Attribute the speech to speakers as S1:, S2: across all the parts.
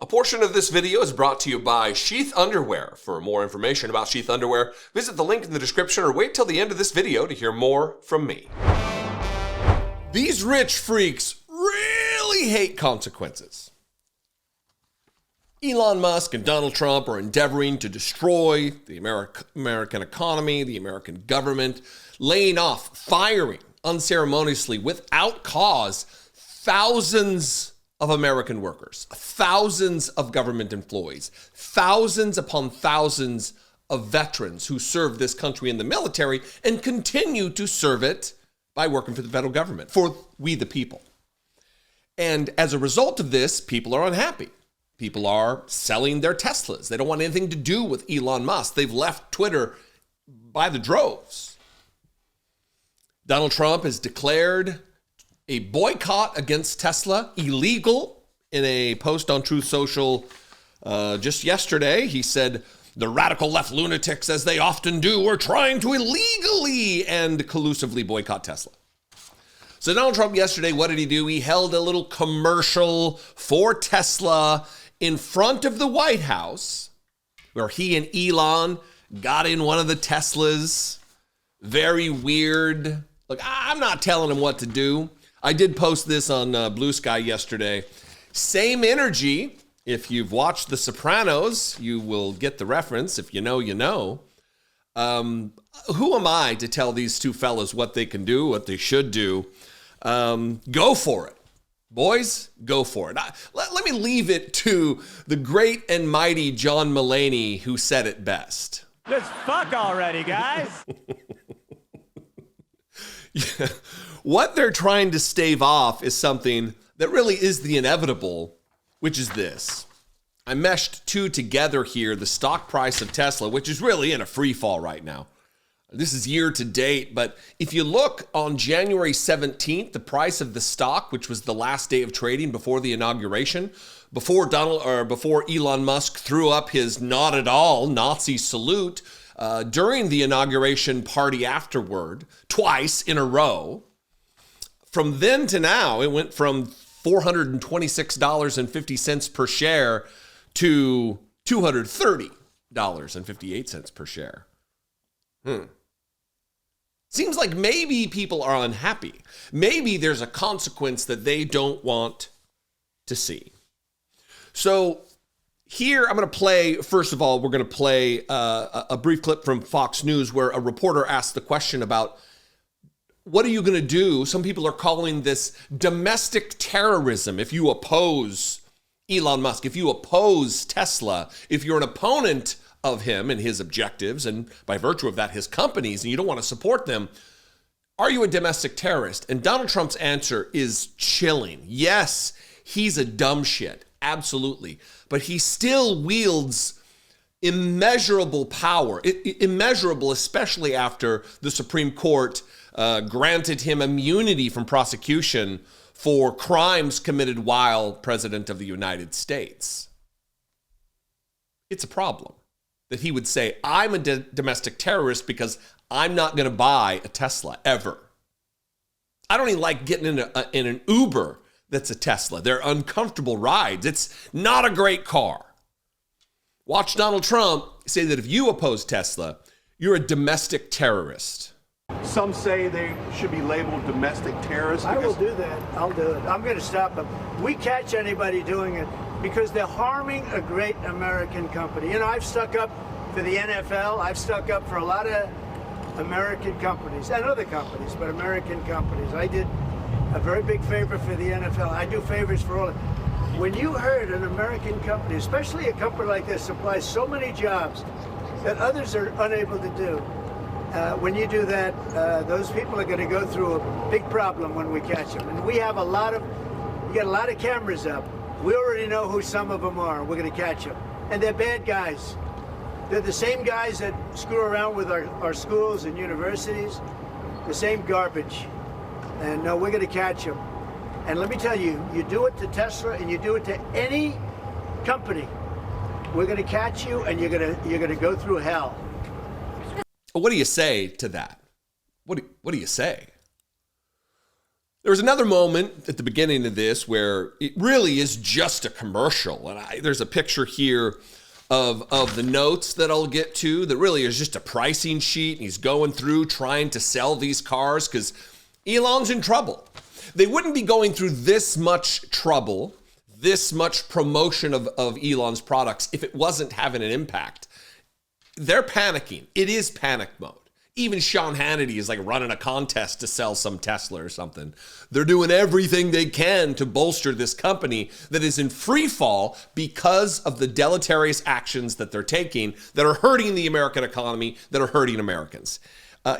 S1: A portion of this video is brought to you by Sheath Underwear. For more information about Sheath Underwear, visit the link in the description or wait till the end of this video to hear more from me. These rich freaks really hate consequences. Elon Musk and Donald Trump are endeavoring to destroy the American economy, the American government, laying off, firing unceremoniously without cause thousands of American workers, thousands of government employees, thousands upon thousands of veterans who serve this country in the military and continue to serve it by working for the federal government, for we the people. And as a result of this, people are unhappy. People are selling their Teslas. They don't want anything to do with Elon Musk. They've left Twitter by the droves. Donald Trump has declared a boycott against Tesla illegal. In a post on Truth Social just yesterday, he said, the radical left lunatics, as they often do, are trying to illegally and collusively boycott Tesla. So Donald Trump yesterday, what did he do? He held a little commercial for Tesla in front of the White House, where he and Elon got in one of the Teslas. Very weird. Look, I'm not telling him what to do. I did post this on Blue Sky yesterday. Same energy. If you've watched The Sopranos, you will get the reference. If you know, you know. Who am I to tell these two fellas what they can do, what they should do? Go for it. Boys, go for it. Let me leave it to the great and mighty John Mulaney, who said it best.
S2: Just fuck already, guys.
S1: Yeah. What they're trying to stave off is something that really is the inevitable, which is this. I meshed two together here, the stock price of Tesla, which is really in a free fall right now. This is year to date, but if you look on January 17th, the price of the stock, which was the last day of trading before the inauguration, before Elon Musk threw up his not at all Nazi salute during the inauguration party afterward, twice in a row. From then to now, it went from $426.50 per share to $230.58 per share. Seems like maybe people are unhappy. Maybe there's a consequence that they don't want to see. So here I'm going to play, first of all, we're going to play a brief clip from Fox News where a reporter asked the question about, what are you going to do? Some people are calling this domestic terrorism if you oppose Elon Musk, if you oppose Tesla, if you're an opponent of him and his objectives, and by virtue of that, his companies, and you don't want to support them. Are you a domestic terrorist? And Donald Trump's answer is chilling. Yes, he's a dumb shit. Absolutely. But he still wields immeasurable power, immeasurable, especially after the Supreme Court granted him immunity from prosecution for crimes committed while president of the United States. It's a problem that he would say, I'm a domestic terrorist because I'm not going to buy a Tesla ever. I don't even like getting in an Uber that's a Tesla. They're uncomfortable rides. It's not a great car. Watch Donald Trump say that if you oppose Tesla, you're a domestic terrorist.
S3: Some say they should be labeled domestic terrorists.
S4: I will do that. I'll do it. I'm going to stop them. We catch anybody doing it because they're harming a great American company. You know, I've stuck up for the NFL. I've stuck up for a lot of American companies and other companies, but American companies. I did a very big favor for the NFL. I do favors for all of them. When you heard an American company, especially a company like this, supplies so many jobs that others are unable to do, when you do that, those people are going to go through a big problem when we catch them. And we have we got a lot of cameras up. We already know who some of them are. We're going to catch them. And they're bad guys. They're the same guys that screw around with our schools and universities, the same garbage. And no, we're going to catch them. And let me tell you, you do it to Tesla and you do it to any company, we're going to catch you and you're going to go through hell.
S1: What do you say to that? What do you say? There was another moment at the beginning of this where it really is just a commercial. And there's a picture here of the notes that I'll get to that really is just a pricing sheet. And he's going through trying to sell these cars because Elon's in trouble. They wouldn't be going through this much trouble, this much promotion of Elon's products if it wasn't having an impact. They're panicking. It is panic mode. Even Sean Hannity is like running a contest to sell some Tesla or something. They're doing everything they can to bolster this company that is in free fall because of the deleterious actions that they're taking that are hurting the American economy, that are hurting Americans.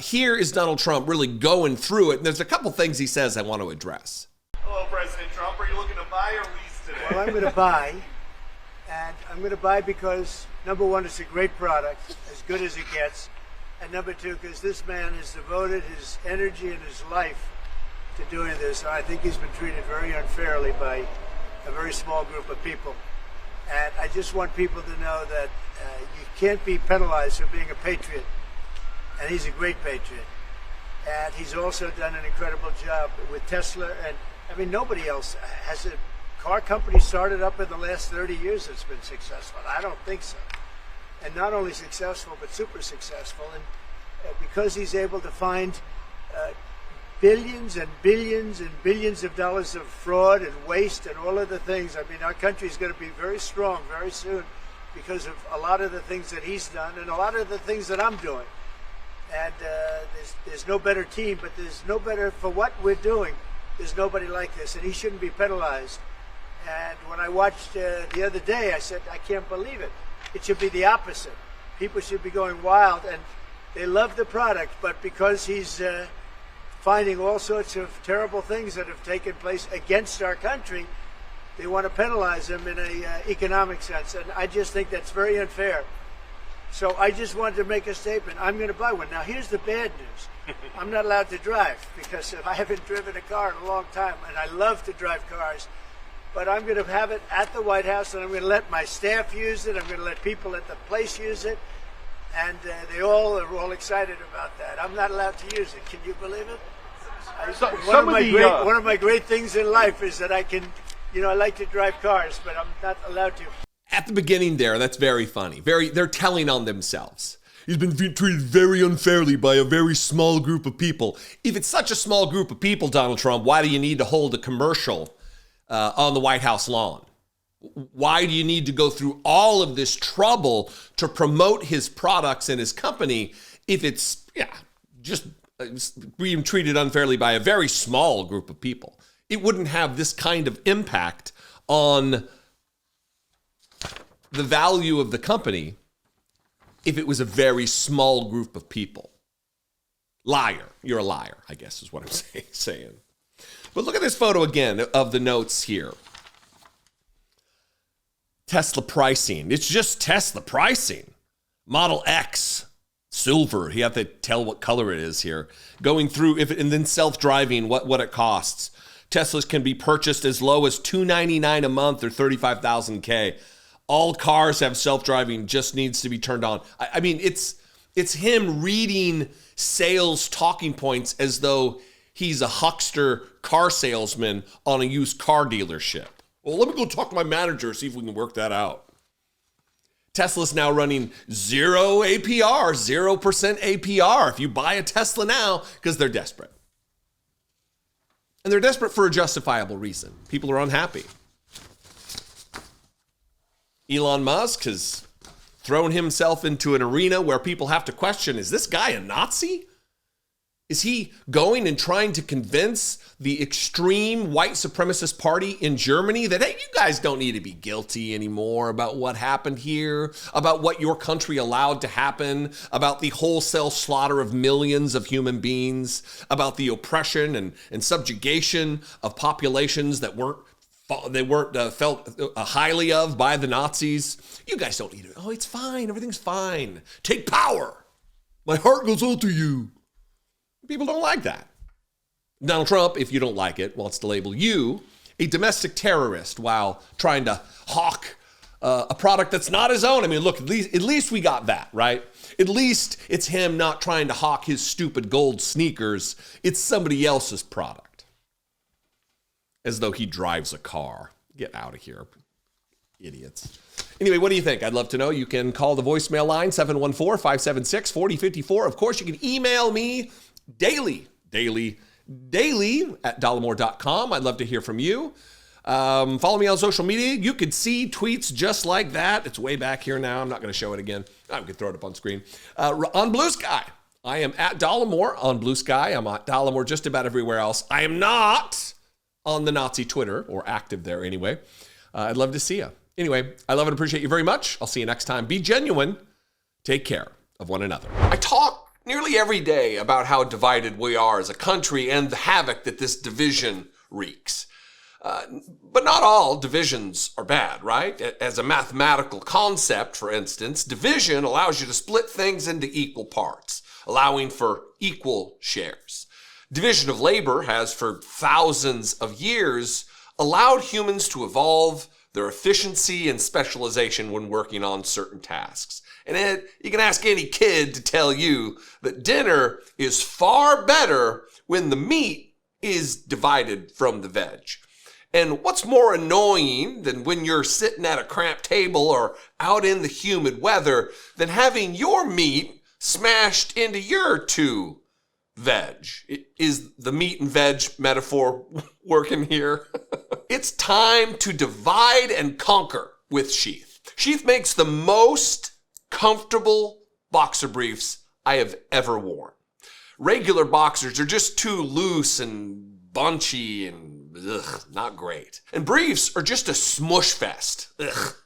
S1: Here is Donald Trump really going through it. And there's a couple things he says I want to address.
S3: Hello, President Trump. Are you looking to buy or lease today?
S4: Well, I'm going to buy. And I'm going to buy because, number one, it's a great product, as good as it gets. And number two, because this man has devoted his energy and his life to doing this. I think he's been treated very unfairly by a very small group of people. And I just want people to know that you can't be penalized for being a patriot. And he's a great patriot. And he's also done an incredible job with Tesla. And I mean, nobody else has a car company started up in the last 30 years that's been successful. I don't think so. And not only successful, but super successful. And because he's able to find billions and billions and billions of dollars of fraud and waste and all of the things, I mean, our country's going to be very strong very soon because of a lot of the things that he's done and a lot of the things that I'm doing. And there's no better team, but there's no better for what we're doing. There's nobody like this, and he shouldn't be penalized. And when I watched the other day, I said, I can't believe it. It should be the opposite. People should be going wild, and they love the product, but because he's finding all sorts of terrible things that have taken place against our country, they want to penalize him in an economic sense, and I just think that's very unfair. So I just wanted to make a statement. I'm going to buy one. Now, here's the bad news. I'm not allowed to drive because I haven't driven a car in a long time, and I love to drive cars. But I'm going to have it at the White House, and I'm going to let my staff use it. I'm going to let people at the place use it, and they all are all excited about that. I'm not allowed to use it. Can you believe it? One of my great things in life is that I can, I like to drive cars, but I'm not allowed to.
S1: At the beginning there, that's very funny. They're telling on themselves. He's been treated very unfairly by a very small group of people. If it's such a small group of people, Donald Trump, why do you need to hold a commercial on the White House lawn? Why do you need to go through all of this trouble to promote his products and his company if it's just being treated unfairly by a very small group of people? It wouldn't have this kind of impact on the value of the company if it was a very small group of people. Liar. You're a liar, I guess is what I'm saying. But look at this photo again of the notes here. Tesla pricing. It's just Tesla pricing. Model X, silver. You have to tell what color it is here. Going through, and then self-driving, what it costs. Teslas can be purchased as low as $299 a month or $35,000. All cars have self-driving, just needs to be turned on. I mean, it's him reading sales talking points as though he's a huckster car salesman on a used car dealership. Well, let me go talk to my manager, see if we can work that out. Tesla's now running 0 APR, 0% APR if you buy a Tesla now, because they're desperate. And they're desperate for a justifiable reason. People are unhappy. Elon Musk has thrown himself into an arena where people have to question, is this guy a Nazi? Is he going and trying to convince the extreme white supremacist party in Germany that, hey, you guys don't need to be guilty anymore about what happened here, about what your country allowed to happen, about the wholesale slaughter of millions of human beings, about the oppression and subjugation of populations that weren't felt highly of by the Nazis? You guys don't need it. Oh, it's fine. Everything's fine. Take power. My heart goes out to you. People don't like that. Donald Trump, if you don't like it, wants to label you a domestic terrorist while trying to hawk a product that's not his own. I mean, look, at least we got that, right? At least it's him not trying to hawk his stupid gold sneakers. It's somebody else's product. as though he drives a car. Get out of here, idiots. Anyway, what do you think? I'd love to know. You can call the voicemail line, 714-576-4054. Of course, you can email me daily at dollemore.com. I'd love to hear from you. Follow me on social media. You could see tweets just like that. It's way back here now. I'm not going to show it again. I could throw it up on screen. On Blue Sky, I am at Dollemore on Blue Sky. I'm at Dollemore just about everywhere else. I am not on the Nazi Twitter, or active there anyway. I'd love to see you. Anyway, I love and appreciate you very much. I'll see you next time. Be genuine. Take care of one another. I talk nearly every day about how divided we are as a country and the havoc that this division wreaks. But not all divisions are bad, right? As a mathematical concept, for instance, division allows you to split things into equal parts, allowing for equal shares. Division of labor has, for thousands of years, allowed humans to evolve their efficiency and specialization when working on certain tasks. And you can ask any kid to tell you that dinner is far better when the meat is divided from the veg. And what's more annoying than when you're sitting at a cramped table or out in the humid weather than having your meat smashed into your two veg? Is the meat and veg metaphor working here? It's time to divide and conquer with Sheath. Sheath makes the most comfortable boxer briefs I have ever worn. Regular boxers are just too loose and bunchy and not great. And briefs are just a smush fest.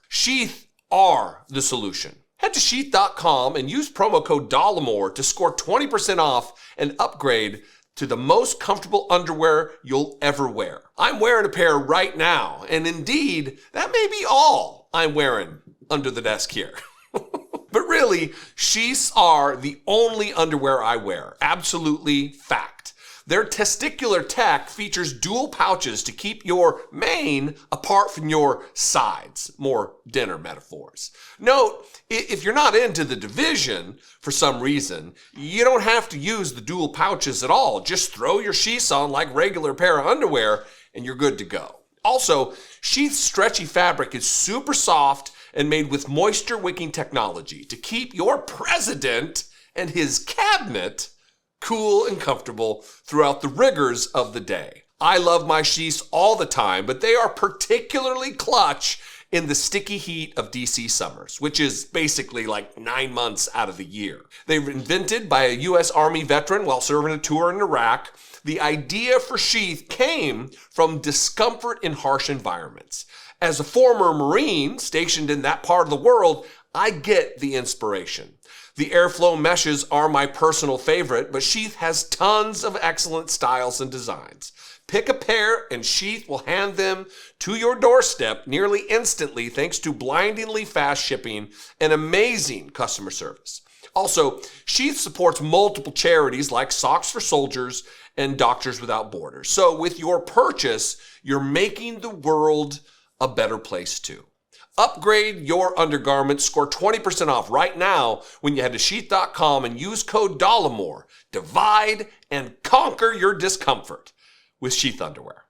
S1: Sheath are the solution. Head to sheath.com and use promo code Dollemore to score 20% off and upgrade to the most comfortable underwear you'll ever wear. I'm wearing a pair right now, and indeed, that may be all I'm wearing under the desk here. But really, sheaths are the only underwear I wear. Absolutely fact. Their testicular tech features dual pouches to keep your mane apart from your sides. More dinner metaphors. Note, if you're not into the division for some reason, you don't have to use the dual pouches at all. Just throw your sheaths on like regular pair of underwear and you're good to go. Also, Sheath's stretchy fabric is super soft and made with moisture-wicking technology to keep your president and his cabinet cool and comfortable throughout the rigors of the day. I love my sheaths all the time, but they are particularly clutch in the sticky heat of DC summers, which is basically like 9 months out of the year. They were invented by a U.S. Army veteran while serving a tour in Iraq. The idea for sheath came from discomfort in harsh environments. As a former Marine stationed in that part of the world, I get the inspiration. The airflow meshes are my personal favorite, but Sheath has tons of excellent styles and designs. Pick a pair and Sheath will hand them to your doorstep nearly instantly thanks to blindingly fast shipping and amazing customer service. Also, Sheath supports multiple charities like Socks for Soldiers and Doctors Without Borders. So with your purchase, you're making the world a better place too. Upgrade your undergarments, score 20% off right now when you head to sheath.com and use code Dollemore. Divide and conquer your discomfort with Sheath underwear.